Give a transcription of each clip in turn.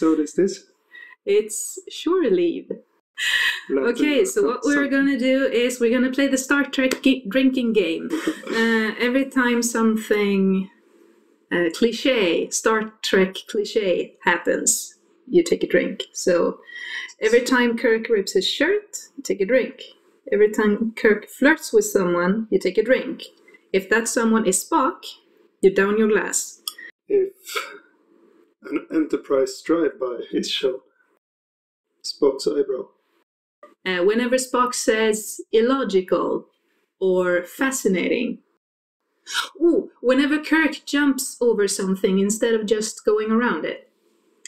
episode is this? It's shore leave. Okay, so what we're gonna do is we're gonna play the Star Trek drinking game. Every time something cliche, Star Trek cliche happens, you take a drink. So every time Kirk rips his shirt, you take a drink. Every time Kirk flirts with someone, you take a drink. If that someone is Spock, you down your glass. If an Enterprise drive-by is shown, Spock's eyebrow. Whenever Spock says illogical or fascinating. Ooh, whenever Kirk jumps over something instead of just going around it.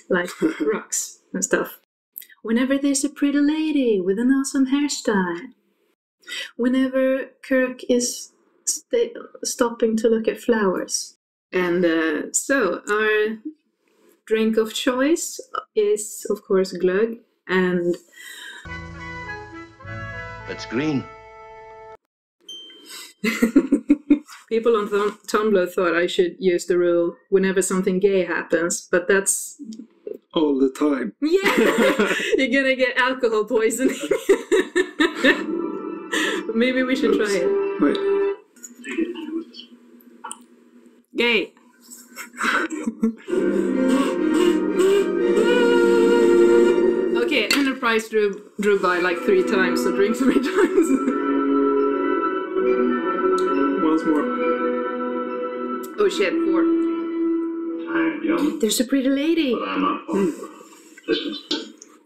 Like rocks and stuff. Whenever there's a pretty lady with an awesome hairstyle. Whenever Kirk is stopping to look at flowers. And so our drink of choice is, of course, glögg. And it's green. People on Tumblr thought I should use the rule whenever something gay happens, but that's... all the time. Yeah! You're gonna get alcohol poisoning. Maybe we should try it. Wait. Gay. Okay, Enterprise drew by like 3 times, so drink 3 times. Once more. Oh shit, 4. I'm young, There's a pretty lady. but I'm not falling for this was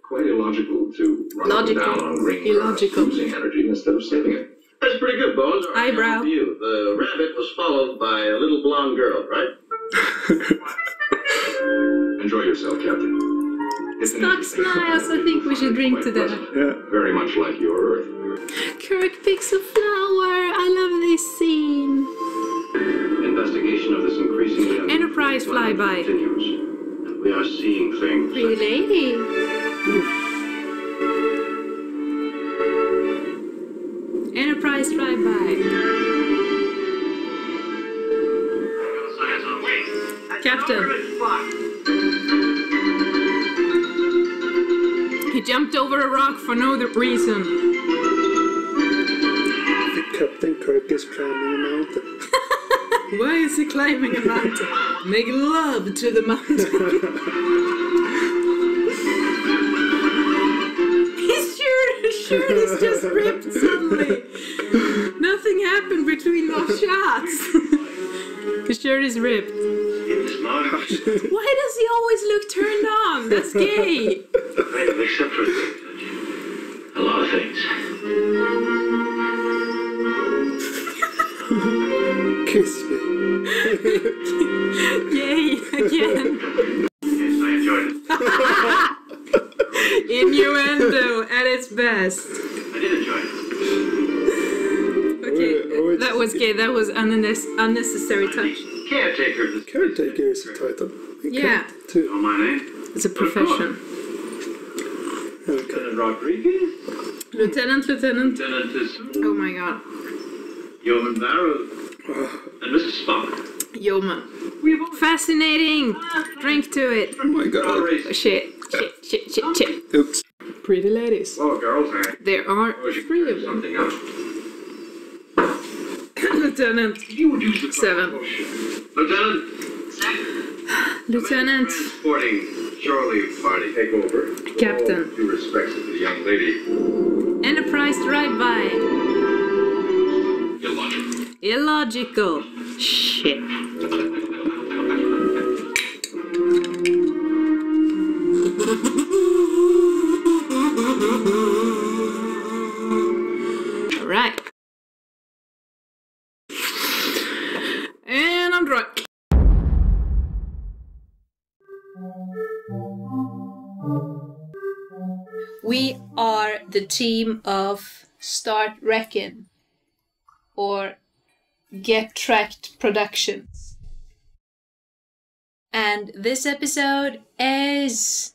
quite illogical to run up and down on green Illogical. grass using energy instead of saving it. That's pretty good, Bones. All right, Eyebrow. on to you. The rabbit was followed by a little blonde girl, right? Enjoy yourself, Captain. It's an Spock interesting smiles. I think we should drink to that. Yeah. Very much like your Earth. Kirk picks a flower. I love this scene. Investigation of this increasingly Enterprise flyby. continues, and we are seeing things. Pretty lady. Enterprise flyby. Captain. He jumped over a rock for no reason. The Captain Kirk is climbing a mountain. Why is he climbing a mountain? Make love to the mountain. His shirt is just ripped suddenly. Nothing happened between those shots. His shirt is ripped. Why does he always look turned on? That's gay. Except for a lot of things. Kiss me. Yay, again. Yes, I enjoyed it. Innuendo at its best. I did enjoy it. Okay, Oh, that was gay. That was unnecessary touch. Caretaker. Caretaker is the title. Yeah. Too. Know my name? It's a profession. Okay. Lieutenant Rodriguez. Lieutenant. Lieutenant is Oh my god. Yeoman Barrow. And Mrs. Spock. Yeoman. Fascinating. Drink to it. Oh my god. Oh, shit. Oops. Pretty ladies. Oh, girls, There are 3 of them. something else. Lieutenant. You would use the 7. Lieutenant. Lieutenant. Transporting shore leave party. Take over. Captain. All due respects to the young lady. Enterprise drive-by. Illogical. Illogical. Shit. Alright. And I'm drunk. We are the team of Start Reckon, or Get Tracked Productions. And this episode is...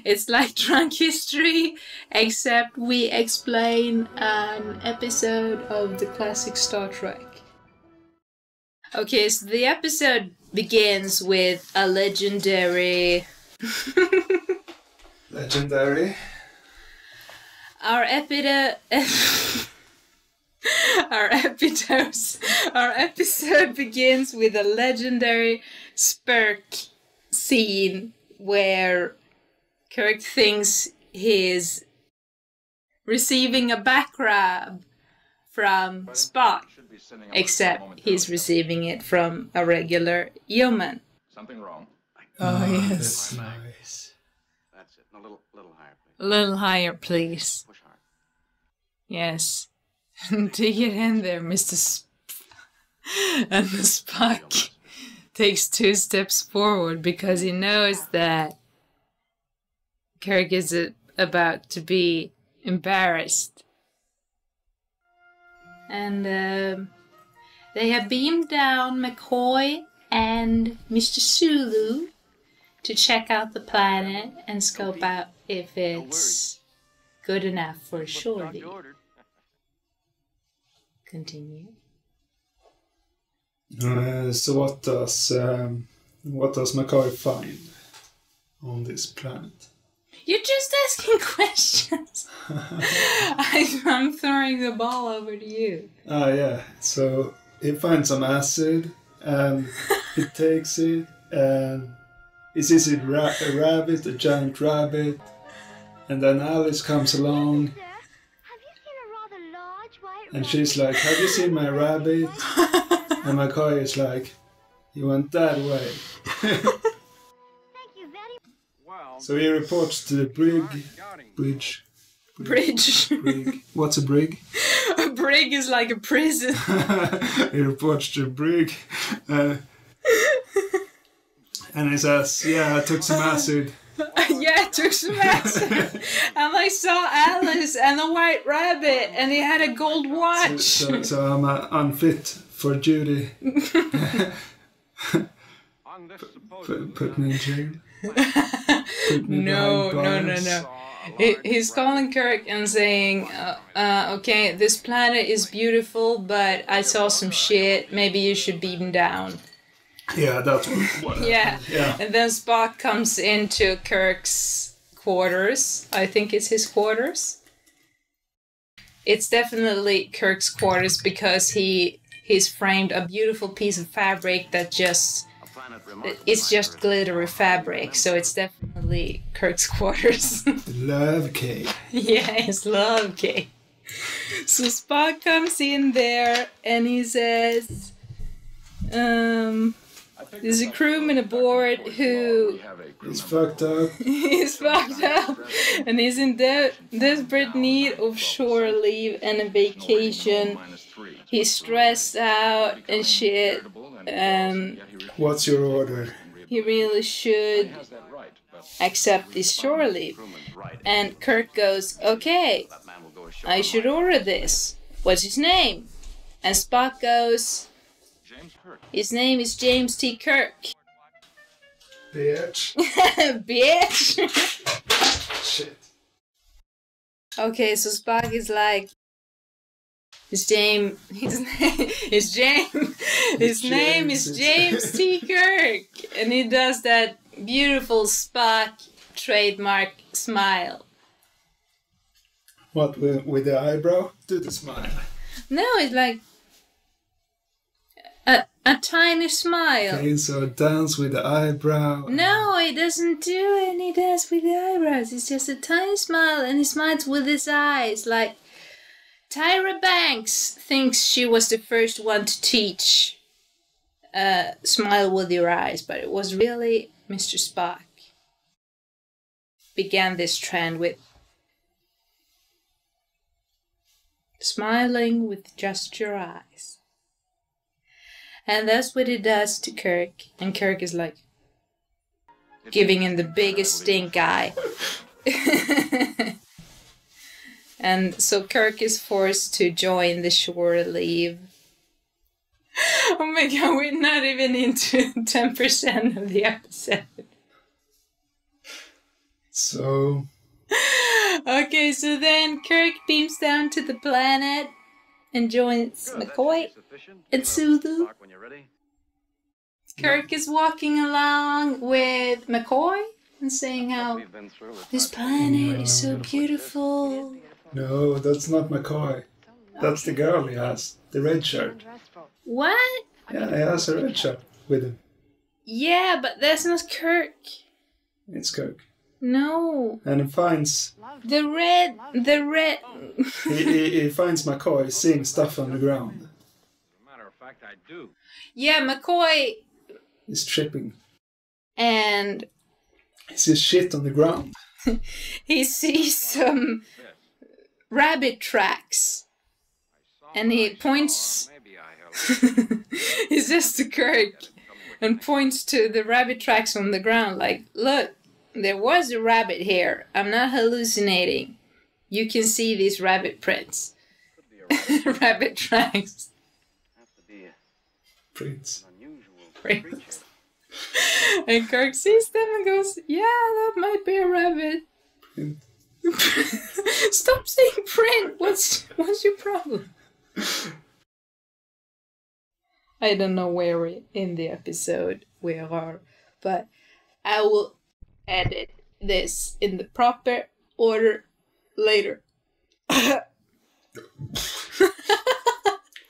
it's like Drunk History, except we explain an episode of the classic Star Trek. Okay, so the episode begins with a legendary Legendary. Our episode begins with a legendary spurk scene where Kirk thinks he's receiving a back rub from Spock, except he's receiving it from a regular human. Something wrong. Oh, yes. That's nice. That's it. A little higher, please. A little higher, please. Push hard. Yes. Dig it in there, Mr. And the Spock takes 2 steps forward because he knows that Kirk is about to be embarrassed. And they have beamed down McCoy and Mr. Sulu to check out the planet and scope out if it's good enough for a shore leave. Continue. So what does McCoy find on this planet? You're just asking questions. I'm throwing the ball over to you. Ah, yeah. So he finds some acid and he takes it and he sees a rabbit, a giant rabbit, and then Alice comes along and she's like, "Have you seen my rabbit?" And McCoy is like, "You went that way." So he reports to the bridge. What's a brig? A brig is like a prison. He reports to the brig. And he says, "Yeah, I took some acid." Yeah, I took some acid. And I saw Alice and a white rabbit and he had a gold watch. So I'm unfit for duty. Put me in jail. No. He's calling Kirk and saying, okay, this planet is beautiful, but I saw some shit. Maybe you should beam down. Yeah, that's what yeah. And then Spock comes into Kirk's quarters. I think it's his quarters. It's definitely Kirk's quarters because he's framed a beautiful piece of fabric that it's just glittery fabric, so it's definitely Kirk's quarters. Love cake. Yeah, it's love cake. So Spock comes in there and he says, there's a crewman aboard who is fucked up. He's fucked up and he's in desperate need of shore leave and a vacation. He's stressed out and shit. What's your order? He really should accept this shore leave. And Kirk goes, okay, I should order this. What's his name? And Spock goes, his name is James T. Kirk. Bitch. Bitch. Shit. Okay, so Spock is like, his name is James T. Kirk, and he does that beautiful Spock trademark smile. What, with the eyebrow? Do the smile. No, it's like a tiny smile. Okay, so dance with the eyebrow. No, he doesn't do any dance with the eyebrows. It's just a tiny smile, and he smiles with his eyes, like Tyra Banks thinks she was the first one to teach smile with your eyes, but it was really Mr. Spock. Began this trend with smiling with just your eyes. And that's what he does to Kirk, and Kirk is like giving him the biggest stink eye. And so Kirk is forced to join the shore leave. Oh my god, we're not even into 10% of the episode. So... Okay, so then Kirk beams down to the planet and joins McCoy and Sulu. Kirk is walking along with McCoy and saying how this planet is so beautiful. No, that's not McCoy. That's the girl he has, the red shirt. What? Yeah, he has a red shirt with him. Yeah, but that's not Kirk. It's Kirk. No. And he finds... The red... he finds McCoy seeing stuff on the ground. As a matter of fact, I do. Yeah, McCoy... He's tripping. And... He sees shit on the ground. he sees some rabbit tracks. And he points... he says to Kirk and points to the rabbit tracks on the ground like, look, there was a rabbit here. I'm not hallucinating. You can see these rabbit prints. Rabbit tracks. Prints. Prints. And Kirk sees them and goes, yeah, that might be a rabbit. Print. Stop saying print. What's your problem? I don't know where in the episode we are, but I will edit this in the proper order later.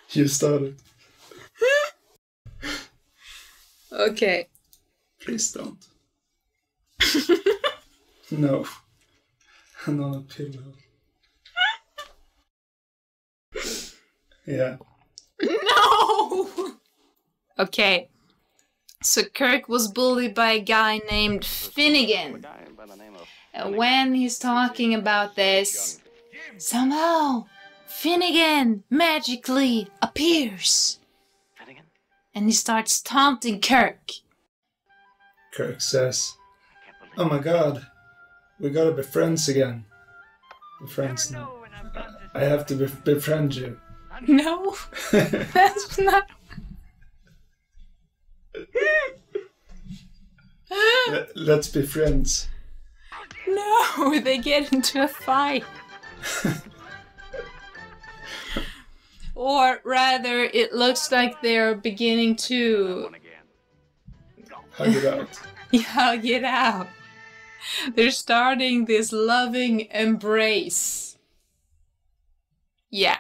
You started. Okay. Please don't. No. I'm on a pillow. Yeah. No! Okay. So Kirk was bullied by a guy named Finnegan. And when he's talking about this, somehow Finnegan magically appears. And he starts taunting Kirk. Kirk says, oh my god, we gotta be friends again. We're friends now. I have to befriend you. No, that's not... Let's be friends. No, they get into a fight. Or rather, it looks like they're beginning to... Hug it out. hug it out. They're starting this loving embrace. Yeah.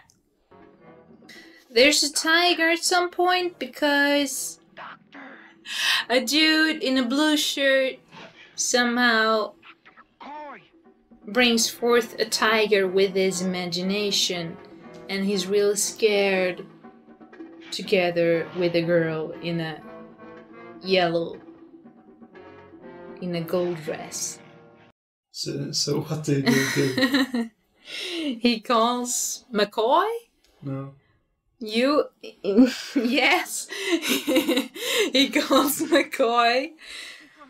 There's a tiger at some point because a dude in a blue shirt somehow brings forth a tiger with his imagination, and he's real scared together with a girl in a yellow, in a gold dress. So what did you do? He calls McCoy? No. You... Yes. He calls McCoy.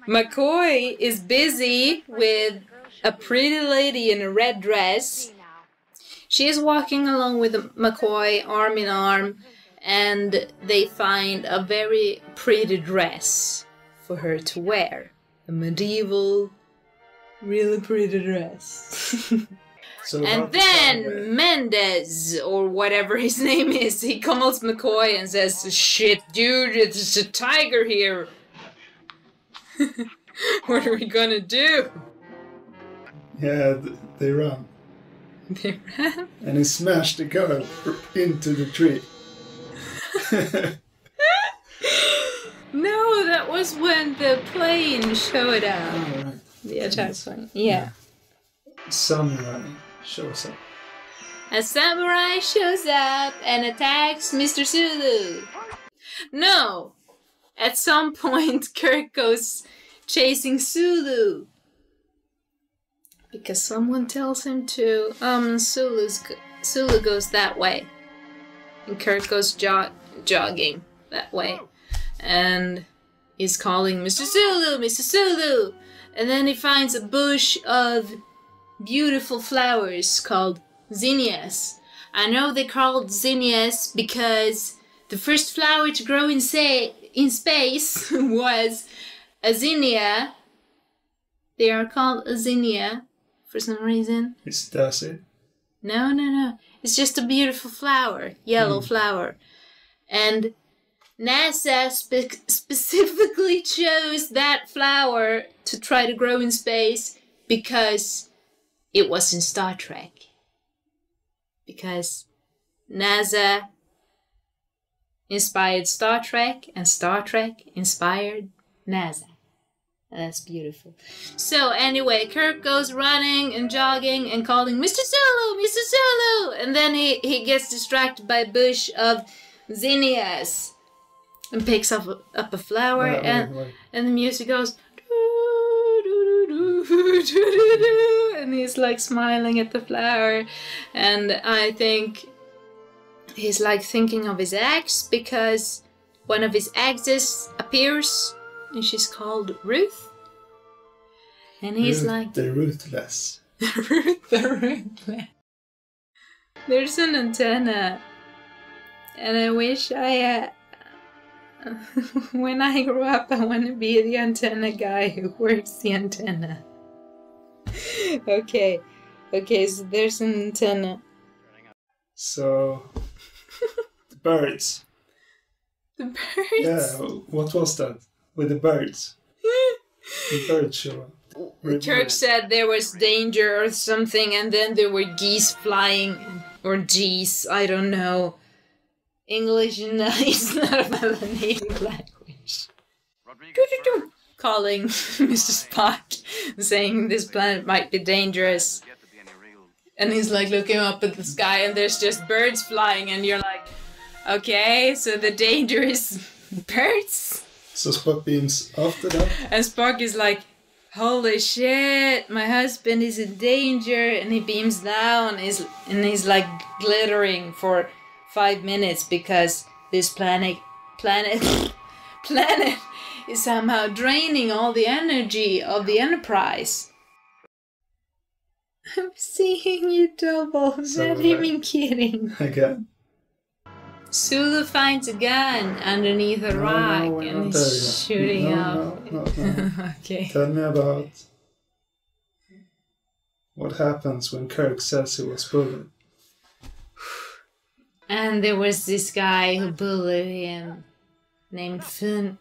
McCoy is busy with a pretty lady in a red dress. She is walking along with McCoy arm in arm, and they find a very pretty dress for her to wear. A medieval, really pretty dress. And then Mendez, or whatever his name is, he calls McCoy and says, shit, dude, it's a tiger here. What are we gonna do? Yeah, they ran. They ran? And he smashed the girl into the tree. No, that was when the plane showed up. Oh, right. The attack plane. Yeah. Samurai shows up. A samurai shows up and attacks Mr. Sulu. No! At some point, Kirk goes chasing Sulu. Because someone tells him to. Sulu goes that way. And Kirk goes jogging that way. And he's calling Mr. Sulu, Mr. Sulu! And then he finds a bush of beautiful flowers called zinnias. I know they're called zinnias because the first flower to grow in space was a zinnia. They are called a zinnia for some reason. Is that it? No. It's just a beautiful flower, yellow flower. And NASA specifically chose that flower to try to grow in space because it was in Star Trek. Because NASA inspired Star Trek and Star Trek inspired NASA. That's beautiful. So anyway, Kirk goes running and jogging and calling, Mr. Solo, Mr. Solo! And then he gets distracted by a bush of zinnias and picks up a flower and the music goes and he's like smiling at the flower, and I think he's like thinking of his ex because one of his exes appears and she's called Ruth, and he's Ruth, like the ruthless. Ruth the ruthless. There's an antenna, and I wish I when I grow up I want to be the antenna guy who works the antenna. Okay, so there's an antenna. So, the birds. The birds? Yeah, what was that? With the birds. The birds show up. Kirk said there was danger or something, and then there were geese flying, or geese, I don't know. English is not my native language. Calling Mr. Spock, saying this planet might be dangerous. And he's like looking up at the sky and there's just birds flying, and you're like, okay, so the danger is birds? So Spock beams after that? And Spock is like, holy shit, my husband is in danger, and he beams down and he's like glittering for 5 minutes because this planet is somehow draining all the energy of the Enterprise. I'm seeing you double, I'm not even kidding. Again. Sulu finds a gun underneath a rock and he's shooting up. No. Okay. Tell me about what happens when Kirk says he was bullied. And there was this guy who bullied him named Finnegan.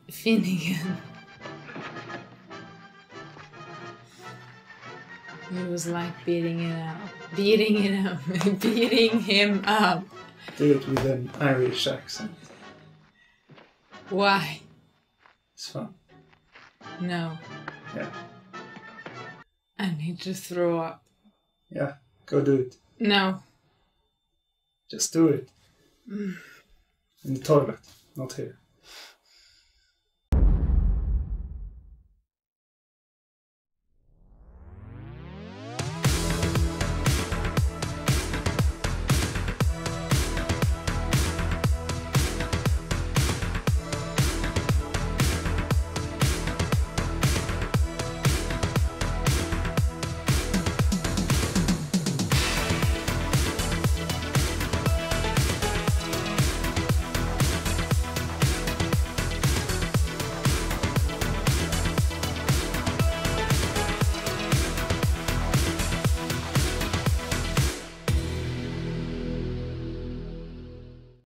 He was like beating him up. Do it with an Irish accent. Why? It's fun. No. Yeah. I need to throw up. Yeah, go do it. No. Just do it. In the toilet, not here.